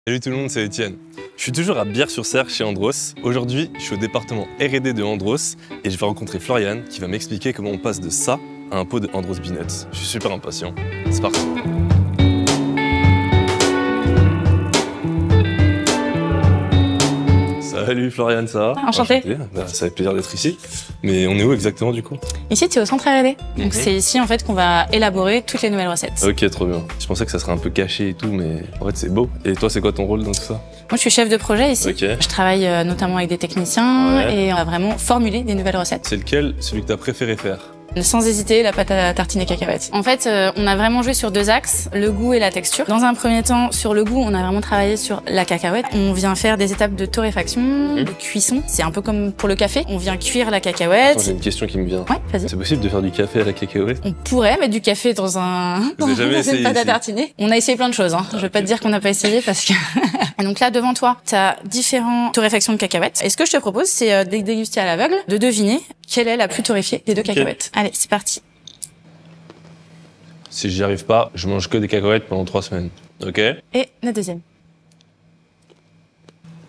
Salut tout le monde, c'est Étienne. Je suis toujours à Bière-sur-Cère chez Andros. Aujourd'hui, je suis au département R&D de Andros et je vais rencontrer Florian qui va m'expliquer comment on passe de ça à un pot de Andros Peanuts. Je suis super impatient. C'est parti. Salut Florian, ça va? Enchanté. Bah, ça fait plaisir d'être ici. Mais on est où exactement du coup? Ici, tu es au centre R&D. Donc c'est ici en fait qu'on va élaborer toutes les nouvelles recettes. Ok, trop bien. Je pensais que ça serait un peu caché et tout, mais en fait c'est beau. Et toi, c'est quoi ton rôle dans tout ça? Moi, je suis chef de projet ici. Ok. Je travaille notamment avec des techniciens Ouais. et on va vraiment formuler des nouvelles recettes. C'est lequel, celui que t'as préféré faire? Sans hésiter, la pâte à tartiner cacahuètes. En fait, on a vraiment joué sur deux axes, le goût et la texture. Dans un premier temps, sur le goût, on a vraiment travaillé sur la cacahuète. On vient faire des étapes de torréfaction, de cuisson. C'est un peu comme pour le café. On vient cuire la cacahuète. Attends, j'ai une question qui me vient. Ouais, vas-y. C'est possible de faire du café à la cacahuète? On pourrait mettre du café dans Vous avez jamais essayé une pâte à ici? tartiner. On a essayé plein de choses. Je vais pas te dire qu'on n'a pas essayé parce que. Et donc là, devant toi, tu as différentes torréfactions de cacahuètes. Et ce que je te propose, c'est de déguster à l'aveugle, de deviner quelle est la plus torréfiée des deux cacahuètes. Allez, c'est parti. Si j'y arrive pas, je mange que des cacahuètes pendant 3 semaines. Ok? Et la deuxième.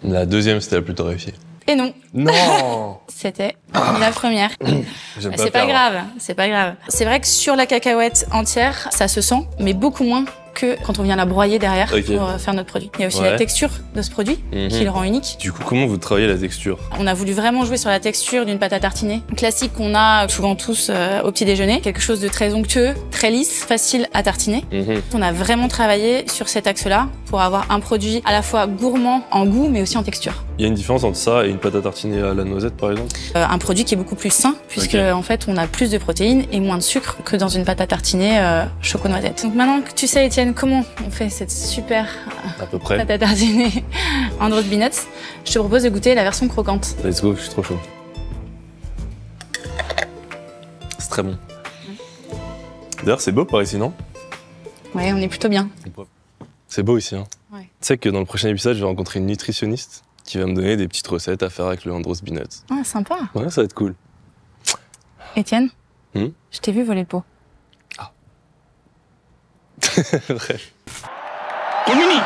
La deuxième, c'était la plus torréfiée. Et non, Non! c'était la première. J'aime C'est pas grave, c'est pas grave. C'est vrai que sur la cacahuète entière, ça se sent, mais beaucoup moins que quand on vient la broyer derrière Ok. pour faire notre produit. Il y a aussi Ouais. la texture de ce produit qui le rend unique. Du coup, comment vous travaillez la texture? On a voulu vraiment jouer sur la texture d'une pâte à tartiner. Classique qu'on a souvent tous au petit déjeuner. Quelque chose de très onctueux, très lisse, facile à tartiner. On a vraiment travaillé sur cet axe-là pour avoir un produit à la fois gourmand en goût mais aussi en texture. Il y a une différence entre ça et une pâte à tartiner à la noisette, par exemple? Un produit qui est beaucoup plus sain puisque Ok. en fait on a plus de protéines et moins de sucre que dans une pâte à tartiner choco-noisette. Donc maintenant que tu sais Étienne comment on fait cette super À peu près. pâte à tartiner Andros Peanuts, je te propose de goûter la version croquante. Let's go, je suis trop chaud. C'est très bon. D'ailleurs, c'est beau par ici, non? Ouais, on est plutôt bien. C'est beau ici, hein? Ouais. Tu sais que dans le prochain épisode, je vais rencontrer une nutritionniste qui va me donner des petites recettes à faire avec le Andros Peanuts. Ah, sympa. Ouais, ça va être cool. Étienne, Hmm je t'ai vu voler le pot. Bref. Communique.